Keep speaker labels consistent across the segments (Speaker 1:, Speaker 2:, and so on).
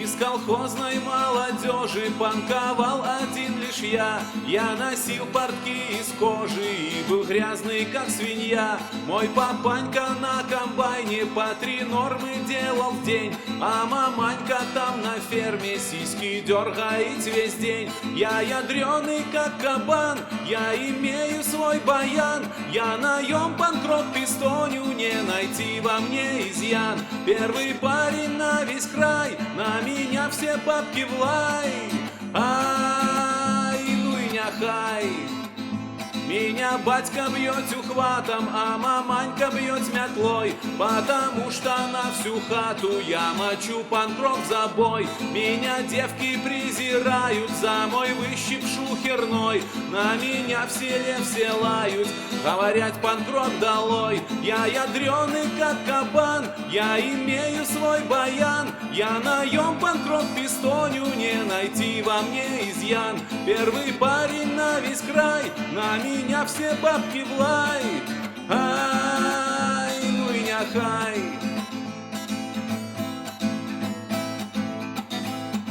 Speaker 1: Из колхозной молодежи панковал один лишь я. Я носил портки из кожи и был грязный, как свинья. Мой папанька на комбайне по 3 нормы делал в день, а маманька там на ферме сиськи дергает весь день. Я ядреный, как кабан, я имею свой баян. Я наем панк-рок пистоню, не найти во мне изъян. Первый парень на весь край, на меня все бабки в лай. Ай, ну и няхай. Меня батька бьет ухватом, а маманька бьет метлой, потому что на всю хату я мочу панк-рок в забой. Меня девки презирают за мой выщип шухерной, на меня в селе все лают, говорят панк-рок долой. Я ядреный, как кабан, я имею свой баян. Я наем панк-рок пистоню, не найти во мне изъян. Первый парень на весь край, на меня все бабки в лай. Ай, ну и няхай.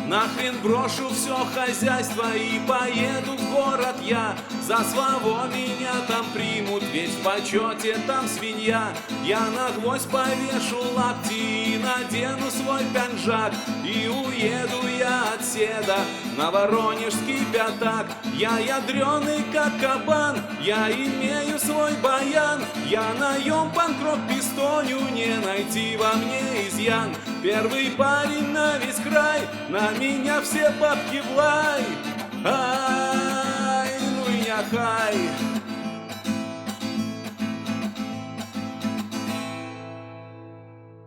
Speaker 1: Нахрен брошу все хозяйство и поеду в город я. За своего меня там примут, ведь в почете там свинья. Я на гвоздь повешу лапти и надену свой пинжак, и уеду я от седа на Воронежский пятак. Я ядреный, как кабан, я имею свой баян. Я наем панк-рок пистоню, не найти во мне изъян. Первый парень на весь край, на меня все бабки в лай. Ай, ну и няхай.